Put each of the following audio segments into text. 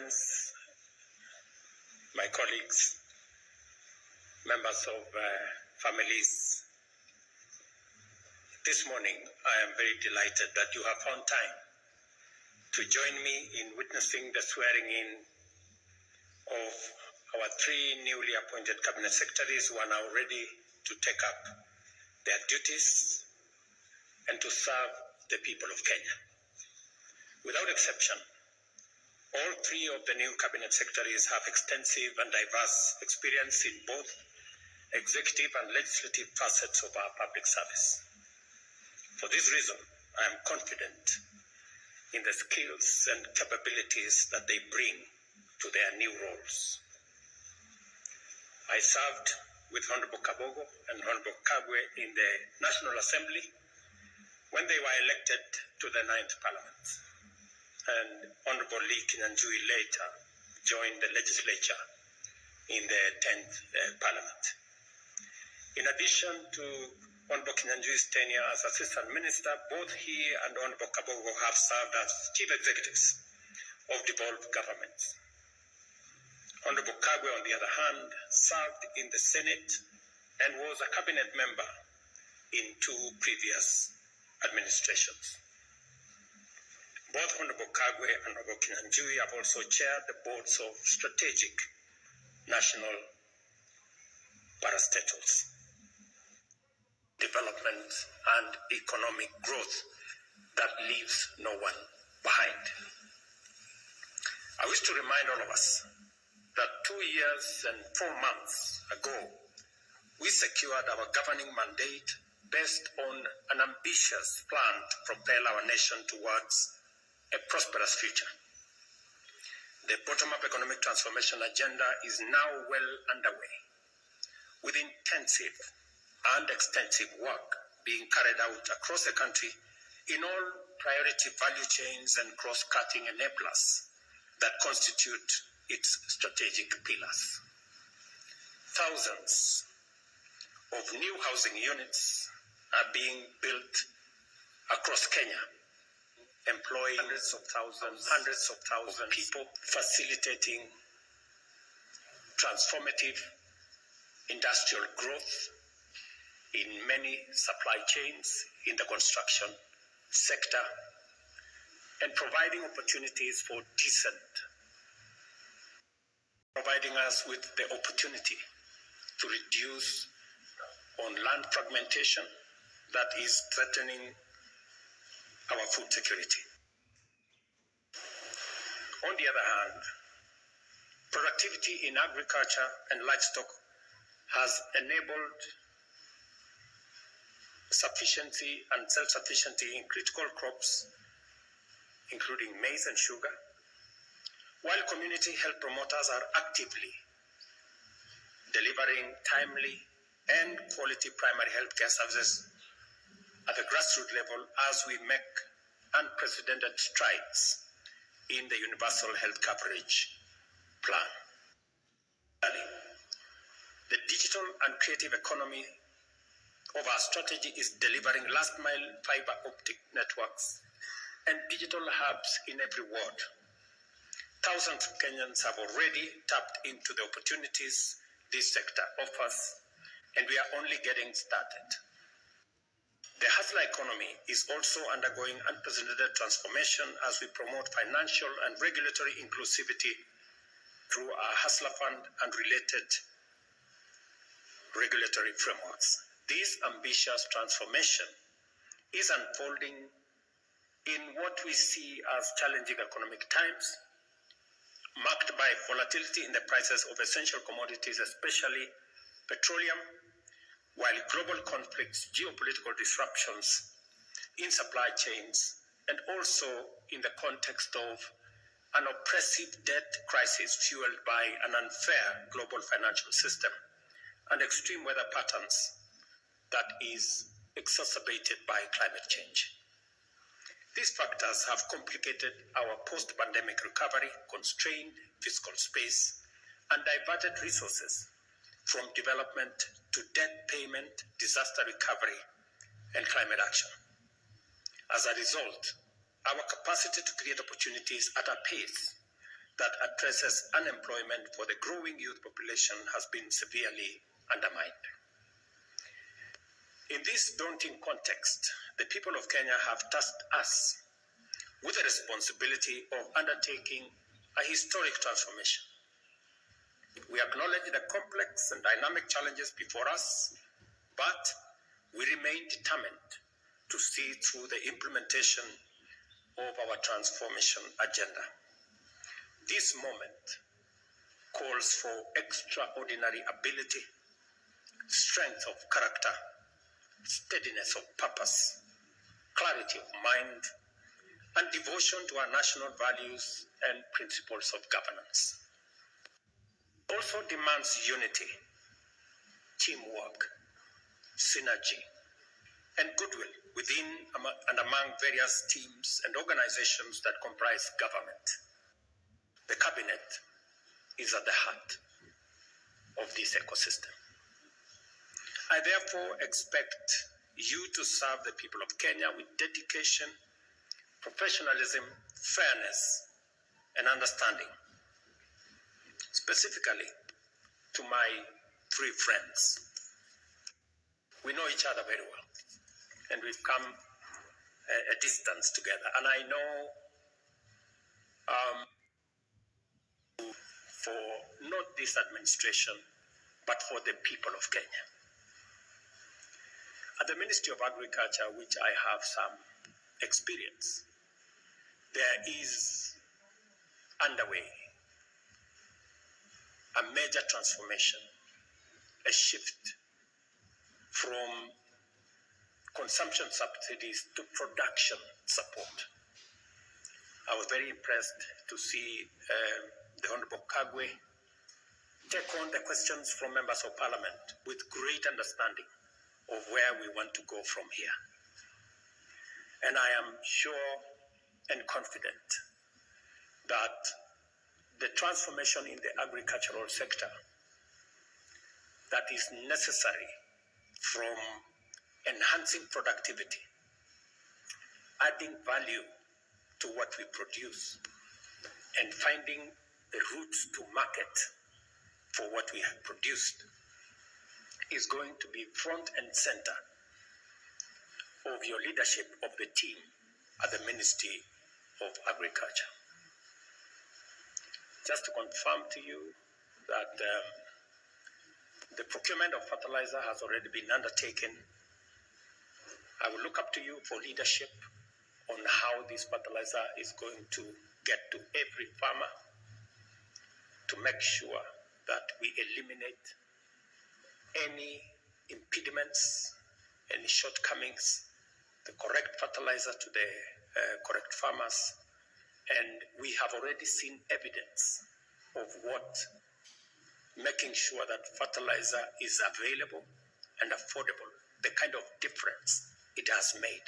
friends, my colleagues, members of families, this morning I am very delighted that you have found time to join me in witnessing the swearing in of our 3 newly appointed cabinet secretaries who are now ready to take up their duties and to serve the people of Kenya. Without exception, all 3 of the new cabinet secretaries have extensive and diverse experience in both executive and legislative facets of our public service. For this reason, I am confident in the skills and capabilities that they bring to their new roles. I served with Honorable Kabogo and Honorable Kagwe in the National Assembly when they were elected to the 9th Parliament. And Honorable Kinyanjui later joined the legislature in the 10th Parliament. In addition to Honorable Kinyanjui's tenure as Assistant Minister, both he and Honorable Kabogo have served as Chief Executives of devolved governments. Honorable Kagwe, on the other hand, served in the Senate and was a cabinet member in 2 previous administrations. Both Honorable Kagwe and Honorable Kinyanjui have also chaired the boards of strategic national parastatals. Development and economic growth that leaves no one behind. I wish to remind all of us that 2 years and 4 months ago, we secured our governing mandate based on an ambitious plan to propel our nation towards a prosperous future. The bottom-up economic transformation agenda is now well underway, with intensive and extensive work being carried out across the country in all priority value chains and cross-cutting enablers that constitute its strategic pillars. Thousands of new housing units are being built across Kenya, employing hundreds of thousands of people, facilitating transformative industrial growth in many supply chains in the construction sector, and providing opportunities for providing us with the opportunity to reduce on land fragmentation that is threatening our food security. On the other hand, productivity in agriculture and livestock has enabled sufficiency and self-sufficiency in critical crops, including maize and sugar, while community health promoters are actively delivering timely and quality primary health care services at the grassroots level as we make unprecedented strides in the universal health coverage plan. The digital and creative economy of our strategy is delivering last-mile fiber optic networks and digital hubs in every ward. Thousands of Kenyans have already tapped into the opportunities this sector offers, and we are only getting started. The hustler economy is also undergoing unprecedented transformation as we promote financial and regulatory inclusivity through our Hustler Fund and related regulatory frameworks. This ambitious transformation is unfolding in what we see as challenging economic times, marked by volatility in the prices of essential commodities, especially petroleum, while global conflicts, geopolitical disruptions in supply chains, and also in the context of an oppressive debt crisis fueled by an unfair global financial system and extreme weather patterns that is exacerbated by climate change. These factors have complicated our post-pandemic recovery, constrained fiscal space, and diverted resources from development to debt payment, disaster recovery, and climate action. As a result, our capacity to create opportunities at a pace that addresses unemployment for the growing youth population has been severely undermined. In this daunting context, the people of Kenya have tasked us with the responsibility of undertaking a historic transformation. We acknowledge the complex and dynamic challenges before us, but we remain determined to see through the implementation of our transformation agenda. This moment calls for extraordinary ability, strength of character, steadiness of purpose, clarity of mind, and devotion to our national values and principles of governance. Also demands unity, teamwork, synergy, and goodwill within and among various teams and organizations that comprise government. The cabinet is at the heart of this ecosystem. I therefore expect you to serve the people of Kenya with dedication, professionalism, fairness, and understanding. Specifically, to my three friends. We know each other very well, and we've come a distance together. And I know for not this administration, but for the people of Kenya. At the Ministry of Agriculture, which I have some experience, there is underway a major transformation, a shift from consumption subsidies to production support. I was very impressed to see the Honorable Kagwe take on the questions from members of parliament with great understanding of where we want to go from here. And I am sure and confident that the transformation in the agricultural sector that is necessary from enhancing productivity, adding value to what we produce, and finding the routes to market for what we have produced is going to be front and center of your leadership of the team at the Ministry of Agriculture. Just to confirm to you that the procurement of fertilizer has already been undertaken. I will look up to you for leadership on how this fertilizer is going to get to every farmer to make sure that we eliminate any impediments, any shortcomings, the correct fertilizer to the correct farmers. And we have already seen evidence of what making sure that fertilizer is available and affordable, the kind of difference it has made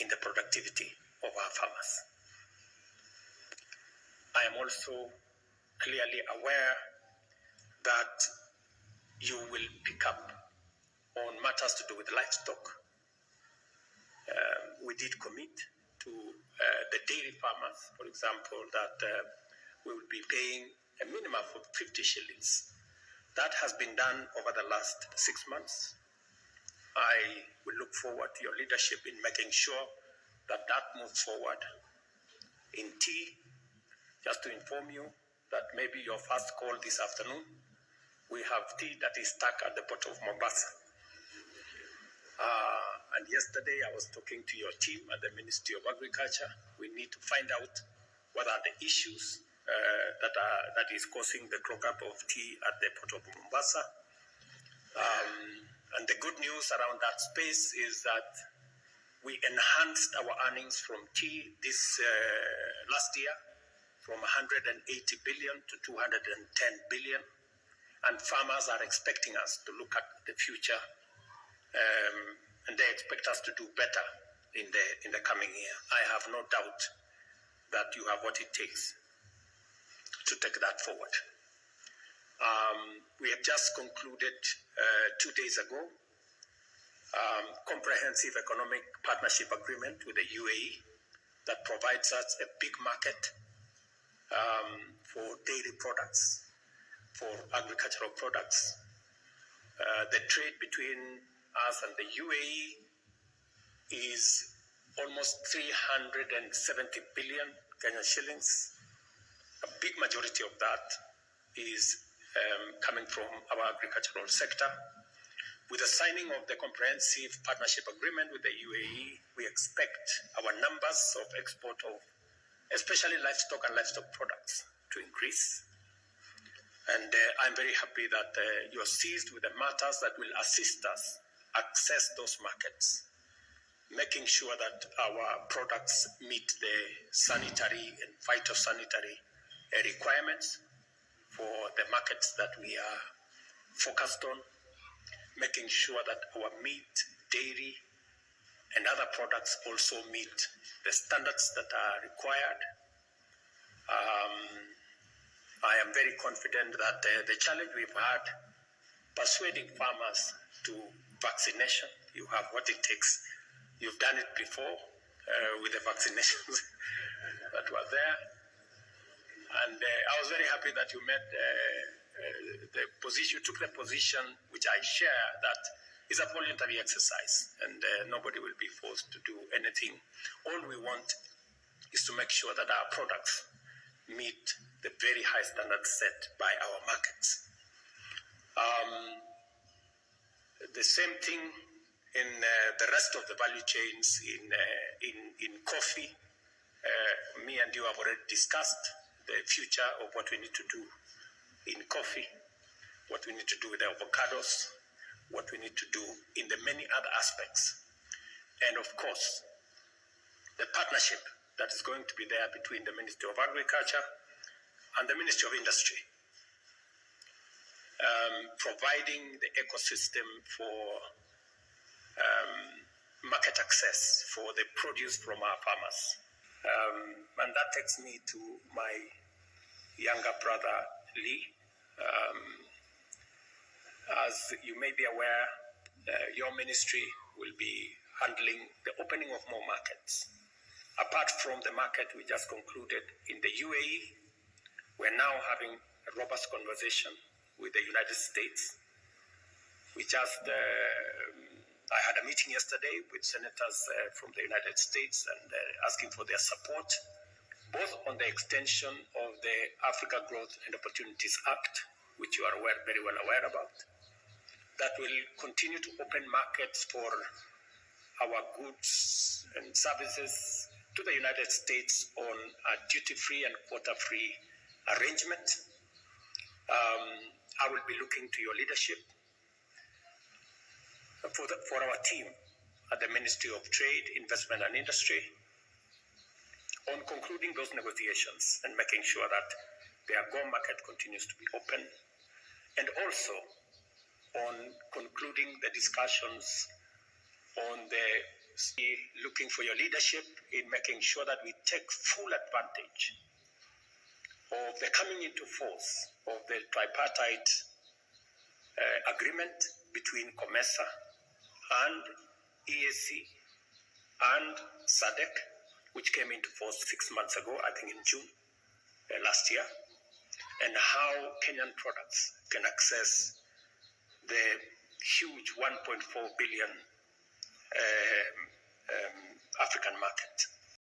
in the productivity of our farmers. I am also clearly aware that you will pick up on matters to do with livestock. We did commit to the dairy farmers, for example, that we will be paying a minimum of 50 shillings. That has been done over the last 6 months. I will look forward to your leadership in making sure that that moves forward. In tea, just to inform you that maybe your first call this afternoon, we have tea that is stuck at the port of Mombasa. And yesterday I was talking to your team at the Ministry of Agriculture. We need to find out what are the issues that is causing the clog-up of tea at the port of Mombasa. And the good news around that space is that we enhanced our earnings from tea this last year from 180 billion to 210 billion. And farmers are expecting us to look at the future, and they expect us to do better in the coming year. I have no doubt that you have what it takes to take that forward. We have just concluded 2 days ago comprehensive economic partnership agreement with the UAE that provides us a big market for dairy products, for agricultural products. The trade between us and the UAE is almost 370 billion Kenyan shillings. A big majority of that is coming from our agricultural sector. With the signing of the comprehensive partnership agreement with the UAE, we expect our numbers of export of especially livestock and livestock products to increase. And I'm very happy that you're seized with the matters that will assist us access those markets, making sure that our products meet the sanitary and phytosanitary requirements for the markets that we are focused on, making sure that our meat, dairy, and other products also meet the standards that are required. I am very confident that the challenge we've had persuading farmers to vaccination, you have what it takes. You've done it before with the vaccinations that were there. And I was very happy that you made the position, you took the position which I share, that is a voluntary exercise and nobody will be forced to do anything. All we want is to make sure that our products meet the very high standards set by our markets. The same thing in the rest of the value chains in coffee. Me and you have already discussed the future of what we need to do in coffee, what we need to do with the avocados, what we need to do in the many other aspects. And of course, the partnership that is going to be there between the Ministry of Agriculture and the Ministry of Industry, providing the ecosystem for market access for the produce from our farmers. And that takes me to my younger brother, Lee. As you may be aware, your ministry will be handling the opening of more markets. Apart from the market we just concluded in the UAE, we're now having a robust conversation with the United States. I had a meeting yesterday with senators from the United States and asking for their support, both on the extension of the Africa Growth and Opportunities Act, which you are very well aware about, that will continue to open markets for our goods and services to the United States on a duty-free and quota-free arrangement. I will be looking to your leadership for our team at the Ministry of Trade, Investment and Industry on concluding those negotiations and making sure that the AGOA market continues to be open, and also on concluding the discussions on looking for your leadership in making sure that we take full advantage of the coming into force of the tripartite agreement between COMESA and EAC and SADC, which came into force 6 months ago, I think in June last year, and how Kenyan products can access the huge 1.4 billion African market.